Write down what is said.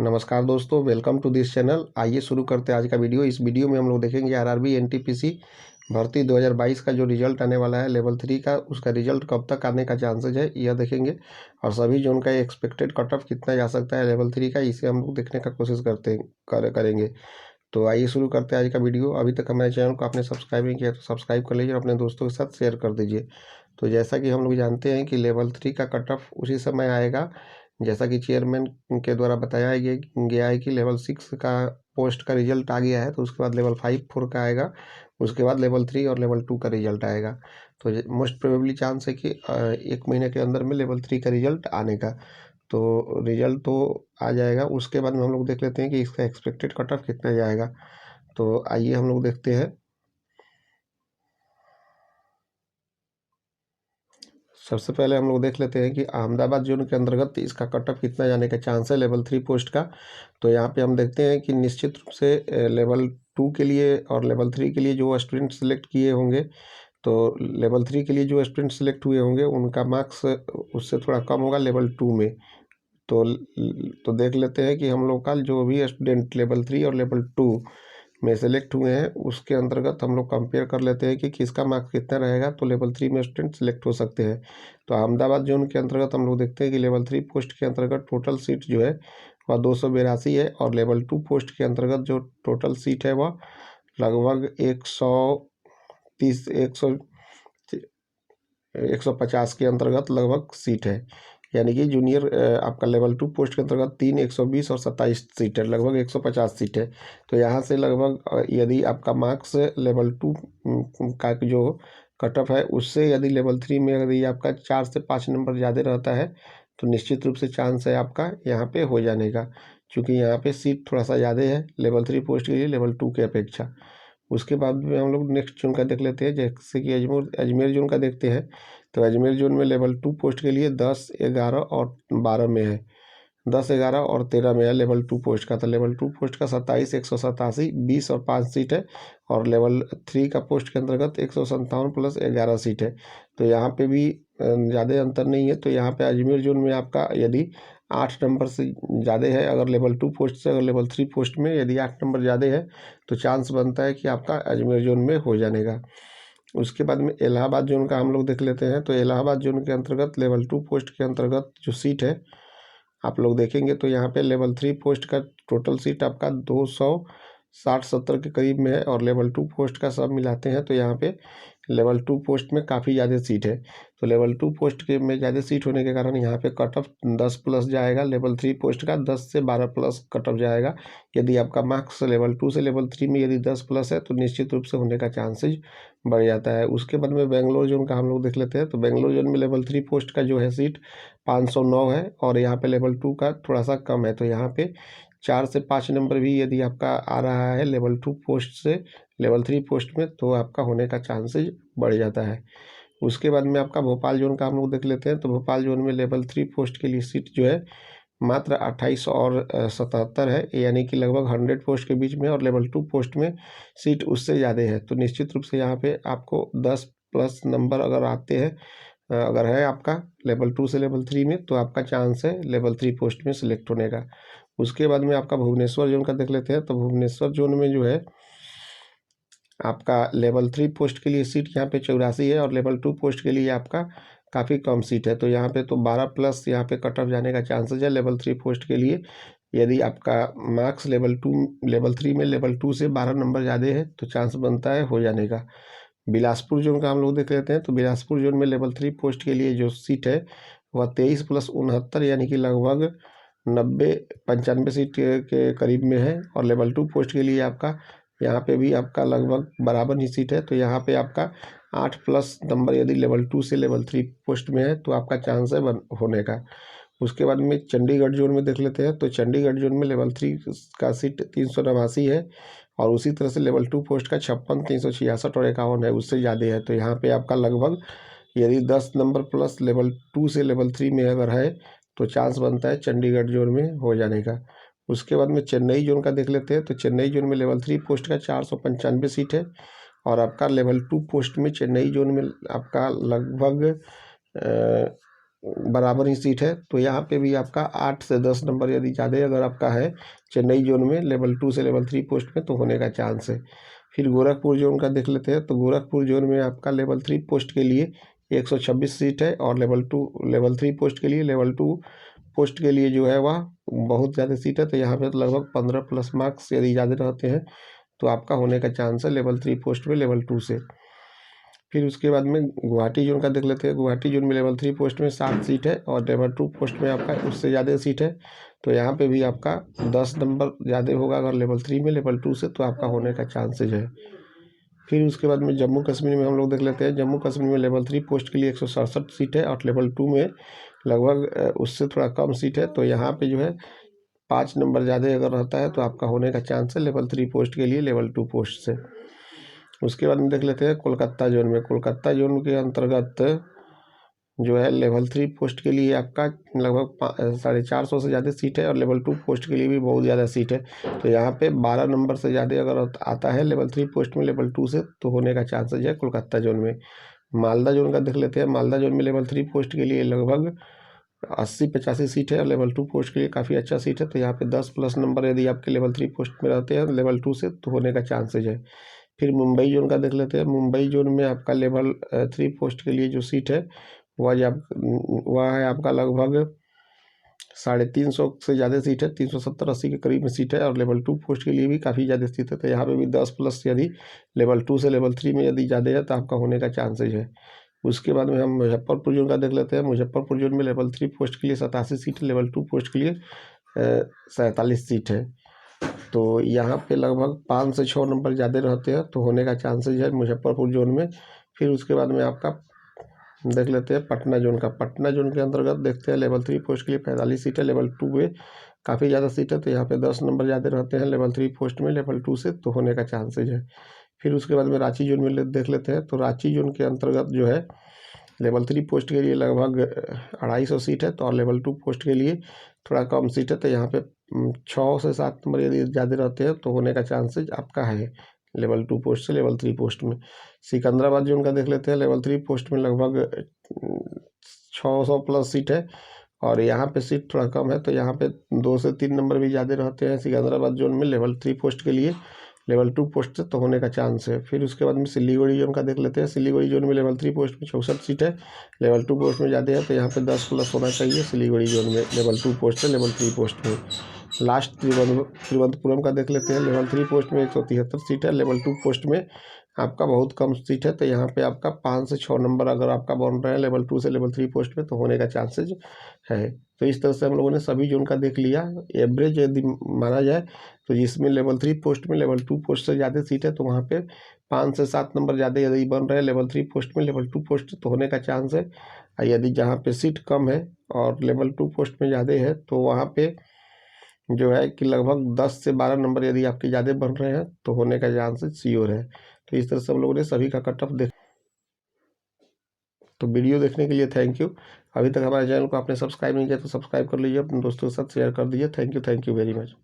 नमस्कार दोस्तों, welcome to this channel. आइए शुरू करते हैं आज का वीडियो। इस वीडियो में हम लोग देखेंगे आरआरबी एनटीपीसी भर्ती 2022 का जो रिजल्ट आने वाला है लेवल 3 का, उसका रिजल्ट कब तक आने का चांसेज है यह देखेंगे। और सभी जोन का एक्सपेक्टेड कट ऑफ कितना जा सकता है लेवल 3 का, इसे हम लोग देखने का कोशिश करेंगे। तो आइए शुरू करते हैं आज का वीडियो। अभी तक हमारे चैनल को आपने सब्सक्राइब नहीं किया तो सब्सक्राइब कर लीजिए और अपने दोस्तों के साथ शेयर कर दीजिए। तो जैसा कि हम लोग जानते हैं कि लेवल 3 का कट ऑफ उसी समय आएगा जैसा कि चेयरमैन के द्वारा बताया गया है कि लेवल 6 का पोस्ट का रिजल्ट आ गया है, तो उसके बाद लेवल 5 4 का आएगा, उसके बाद लेवल 3 और लेवल 2 का रिजल्ट आएगा। तो मोस्ट प्रोबेबली चांस है कि 1 महीने के अंदर में लेवल 3 का रिजल्ट आने का। तो रिजल्ट तो आ जाएगा, उसके बाद में हम लोग देख लेते हैं कि इसका एक्सपेक्टेड कट ऑफ कितना जाएगा। तो आइए हम लोग देखते हैं। सबसे पहले हम लोग देख लेते हैं कि अहमदाबाद जोन के अंतर्गत इसका कट ऑफ कितना जाने का चांस है लेवल 3 पोस्ट का। तो यहाँ पे हम देखते हैं कि निश्चित रूप से लेवल 2 के लिए और लेवल 3 के लिए जो स्टूडेंट सेलेक्ट किए होंगे, तो लेवल 3 के लिए जो स्टूडेंट सेलेक्ट हुए होंगे उनका मार्क्स उससे थोड़ा कम होगा लेवल 2 में। तो देख लेते हैं कि हम लोग का जो भी स्टूडेंट लेवल 3 और लेवल 2 में सेलेक्ट हुए हैं उसके अंतर्गत हम लोग कंपेयर कर लेते हैं कि किसका मार्क्स कितना रहेगा, तो लेवल 3 में स्टूडेंट सेलेक्ट हो सकते हैं। तो अहमदाबाद जोन के अंतर्गत हम लोग देखते हैं कि लेवल 3 पोस्ट के अंतर्गत टोटल सीट जो है वह 282 है, और लेवल 2 पोस्ट के अंतर्गत जो टोटल सीट है वह लगभग 130 150 के अंतर्गत लगभग सीट है। यानी कि जूनियर आपका लेवल 2 पोस्ट के अंतर्गत 3 120 और 27 सीट है, लगभग 150 सीट है। तो यहाँ से लगभग यदि आपका मार्क्स लेवल 2 का जो कट ऑफ है उससे यदि लेवल 3 में यदि आपका 4 से 5 नंबर ज़्यादा रहता है तो निश्चित रूप से चांस है आपका यहाँ पे हो जाने का, क्योंकि यहाँ पे सीट थोड़ा सा ज़्यादा है लेवल 3 पोस्ट के लिए लेवल 2 के अपेक्षा। उसके बाद में हम लोग नेक्स्ट जोन का देख लेते हैं, जैसे कि अजमेर जोन का देखते हैं। तो अजमेर जोन में लेवल 2 पोस्ट के लिए 10 11 और 12 में है, 10 11 और 13 में है लेवल 2 पोस्ट का। तो लेवल 2 पोस्ट का 27 187 20 और 5 सीट है, और लेवल 3 का पोस्ट के अंतर्गत 157 प्लस 11 सीट है। तो यहाँ पे भी ज़्यादा अंतर नहीं है। तो यहाँ पे अजमेर जोन में आपका यदि 8 नंबर से ज़्यादा है, अगर लेवल 2 पोस्ट से अगर लेवल 3 पोस्ट में यदि 8 नंबर ज़्यादा है तो चांस बनता है कि आपका अजमेर जोन में हो जाने का। उसके बाद में इलाहाबाद जोन का हम लोग देख लेते हैं। तो इलाहाबाद जोन के अंतर्गत लेवल 2 पोस्ट के अंतर्गत जो सीट है आप लोग देखेंगे तो यहाँ पे लेवल 3 पोस्ट का टोटल सीट आपका 260-70 के करीब में है, और लेवल 2 पोस्ट का सब मिलाते हैं तो यहाँ पे लेवल 2 पोस्ट में काफ़ी ज़्यादा सीट है। तो लेवल 2 पोस्ट के में ज़्यादा सीट होने के कारण यहाँ पे कट ऑफ 10 प्लस जाएगा, लेवल 3 पोस्ट का 10 से 12 प्लस कट ऑफ जाएगा। यदि आपका मार्क्स लेवल 2 से लेवल 3 में यदि 10 प्लस है तो निश्चित रूप से होने का चांसेज बढ़ जाता है। उसके बाद में बेंगलोर जोन का हम लोग देख लेते हैं। तो बेंगलोर जोन में लेवल 3 पोस्ट का जो है सीट 509 है, और यहाँ पे लेवल 2 का थोड़ा सा कम है। तो यहाँ पे 4 से 5 नंबर भी यदि आपका आ रहा है लेवल 2 पोस्ट से लेवल 3 पोस्ट में तो आपका होने का चांसेज बढ़ जाता है। उसके बाद में आपका भोपाल जोन का हम लोग देख लेते हैं। तो भोपाल जोन में लेवल 3 पोस्ट के लिए सीट जो है मात्र 28 और 77 है, यानी कि लगभग 100 पोस्ट के बीच में, और लेवल 2 पोस्ट में सीट उससे ज़्यादा है। तो निश्चित रूप से यहाँ पे आपको 10 प्लस नंबर अगर आते हैं, अगर है आपका लेवल 2 से लेवल 3 में, तो आपका चांस है लेवल 3 पोस्ट में सिलेक्ट होने का। उसके बाद में आपका भुवनेश्वर जोन का देख लेते हैं। तो भुवनेश्वर जोन में जो है आपका लेवल 3 पोस्ट के लिए सीट यहाँ पे 84 है, और लेवल 2 पोस्ट के लिए आपका काफ़ी कम सीट है। तो यहाँ पे तो 12 प्लस यहाँ पे कट ऑफ जाने का चांसेज है लेवल 3 पोस्ट के लिए। यदि आपका मार्क्स लेवल 3 में लेवल 2 से 12 नंबर ज़्यादा है तो चांस बनता है हो जाने का। बिलासपुर जोन का हम लोग देख लेते हैं। तो बिलासपुर जोन में लेवल 3 पोस्ट के लिए जो सीट है वह 23 प्लस 69, यानी कि लगभग 90-95 सीट के करीब में है, और लेवल 2 पोस्ट के लिए आपका यहाँ पे भी आपका लगभग बराबर ही सीट है। तो यहाँ पे आपका 8 प्लस नंबर यदि लेवल 2 से लेवल 3 पोस्ट में है तो आपका चांस है होने का। उसके बाद में चंडीगढ़ जोन में देख लेते हैं। तो चंडीगढ़ जोन में लेवल 3 का सीट 389 है, और उसी तरह से लेवल 2 पोस्ट का 56 366 और 51 है, उससे ज़्यादा है। तो यहाँ पे आपका लगभग यदि 10 नंबर प्लस लेवल 2 से लेवल 3 में अगर है तो चांस बनता है चंडीगढ़ जोन में हो जाने का। उसके बाद में चेन्नई जोन का देख लेते हैं। तो चेन्नई जोन में लेवल 3 पोस्ट का 495 सीट है, और आपका लेवल 2 पोस्ट में चेन्नई जोन में आपका लगभग बराबर ही सीट है, तो यहाँ पे भी आपका 8 से 10 नंबर यदि ज़्यादा अगर आपका है चेन्नई जोन में लेवल 2 से लेवल 3 पोस्ट में तो होने का चांस है। फिर गोरखपुर जोन का देख लेते हैं, तो गोरखपुर जोन में आपका लेवल 3 पोस्ट के लिए 126 सीट है, और लेवल 3 पोस्ट के लिए लेवल 2 पोस्ट के लिए जो है वह बहुत ज़्यादा सीट है। तो यहाँ पे तो लगभग 15 प्लस मार्क्स यदि ज़्यादा रहते हैं तो आपका होने का चांस है लेवल 3 पोस्ट में लेवल 2 से। फिर उसके बाद में गुवाहाटी जोन का देख लेते हैं। गुवाहाटी जोन में लेवल 3 पोस्ट में 7 सीट है, और लेवल 2 पोस्ट में आपका उससे ज़्यादा सीट है। तो यहाँ पे भी आपका 10 नंबर ज़्यादा होगा अगर लेवल 3 में लेवल 2 से, तो आपका होने का चांसेज है। फिर उसके बाद में जम्मू कश्मीर में हम लोग देख लेते हैं। जम्मू कश्मीर में लेवल 3 पोस्ट के लिए 167 सीट है, और लेवल 2 में लगभग उससे थोड़ा कम सीट है। तो यहाँ पे जो है 5 नंबर ज़्यादा अगर रहता है तो आपका होने का चांस है लेवल 3 पोस्ट के लिए लेवल 2 पोस्ट से। उसके बाद में देख लेते हैं कोलकाता जोन में। कोलकाता जोन के अंतर्गत जो है लेवल 3 पोस्ट के लिए आपका लगभग 450 से ज़्यादा सीट है, और लेवल 2 पोस्ट के लिए भी बहुत ज़्यादा सीट है। तो यहाँ पे 12 नंबर से ज़्यादा अगर आता है लेवल 3 पोस्ट में लेवल 2 से, तो होने का चांसेज है कोलकाता जोन में। मालदा जोन का देख लेते हैं। मालदा जोन में लेवल 3 पोस्ट के लिए लगभग 80-85 सीट है, और लेवल 2 पोस्ट के लिए काफ़ी अच्छा सीट है। तो यहाँ पे 10 प्लस नंबर यदि आपके लेवल 3 पोस्ट में रहते हैं लेवल 2 से, तो होने का चांसेज है। फिर मुंबई जोन का देख लेते हैं। मुंबई जोन में आपका लेवल 3 पोस्ट के लिए जो सीट है वह है आपका लगभग 350 से ज़्यादा सीट है, 370-80 के करीब में सीट है, और लेवल 2 पोस्ट के लिए भी काफ़ी ज़्यादा सीट है। तो यहाँ पे भी 10 प्लस यदि लेवल 2 से लेवल 3 में यदि ज़्यादा है तो आपका होने का चांसेज है। उसके बाद में हम मुजफ्फरपुर जोन का देख लेते हैं। मुजफ्फरपुर जोन में लेवल 3 पोस्ट के लिए 87 सीट है, लेवल 2 पोस्ट के लिए 47 सीट है। तो यहाँ पे लगभग 5 से 6 नंबर ज़्यादा रहते हैं, तो होने का चांसेज है मुजफ्फरपुर जोन में। फिर उसके बाद में आपका देख लेते हैं पटना जोन का। पटना जोन के अंतर्गत देखते हैं लेवल 3 पोस्ट के लिए 45 सीट है, लेवल 2 में काफ़ी ज़्यादा सीट है। तो यहाँ पे 10 नंबर ज़्यादा रहते हैं लेवल 3 पोस्ट में लेवल 2 से, तो होने का चांसेज है। फिर उसके बाद में रांची जोन में देख लेते हैं। तो रांची जोन के अंतर्गत जो है लेवल 3 पोस्ट के लिए लगभग 250 सीट है, तो और लेवल 2 पोस्ट के लिए थोड़ा कम सीट है। तो यहाँ पे 6 से 7 नंबर यदि ज़्यादा रहते हैं तो होने का चांसेज आपका है लेवल 2 पोस्ट से लेवल 3 पोस्ट में। सिकंदराबाद जोन का देख लेते हैं। लेवल 3 पोस्ट में लगभग 600 प्लस सीट है, और यहाँ पे सीट थोड़ा कम है। तो यहाँ पे 2 से 3 नंबर भी ज़्यादा रहते हैं सिकंदराबाद जोन में लेवल 3 पोस्ट के लिए लेवल 2 पोस्ट से, तो होने का चांस है। फिर उसके बाद में सिलीगुड़ी जोन का देख लेते हैं। सिलीगुड़ी जोन में लेवल 3 पोस्ट में 64 सीट है, लेवल 2 पोस्ट में ज़्यादा है। तो यहाँ पे 10 प्लस होना चाहिए सिलीगुड़ी जोन में लेवल 2 पोस्ट से लेवल 3 पोस्ट में। लास्ट तिरुवनंतपुरम का देख लेते हैं। लेवल 3 पोस्ट में 173 सीट है, लेवल 2 पोस्ट में आपका बहुत कम सीट है। तो यहाँ पे आपका 5 से 6 नंबर अगर आपका बन रहा है लेवल 2 से लेवल 3 पोस्ट में, तो होने का चांसेज है। तो इस तरह से हम लोगों ने सभी जोन का देख लिया। एवरेज यदि माना जाए तो जिसमें लेवल 3 पोस्ट में लेवल 2 पोस्ट से ज़्यादा सीट है, तो वहाँ पे 5 से 7 नंबर ज़्यादा यदि बन रहे हैं लेवल 3 पोस्ट में लेवल 2 पोस्ट, तो होने का चांस है। और यदि जहाँ पे सीट कम है और लेवल 2 पोस्ट में ज़्यादा है, तो वहाँ पे जो है कि लगभग 10 से 12 नंबर यदि आपके ज़्यादा बन रहे हैं तो होने का चांसेस श्योर है। तो इस तरह से हम लोगों ने सभी का कट ऑफ देख। तो वीडियो देखने के लिए थैंक यू। अभी तक हमारे चैनल को आपने सब्सक्राइब नहीं किया तो सब्सक्राइब कर लीजिए, अपने दोस्तों के साथ शेयर कर दीजिए। Thank you very much.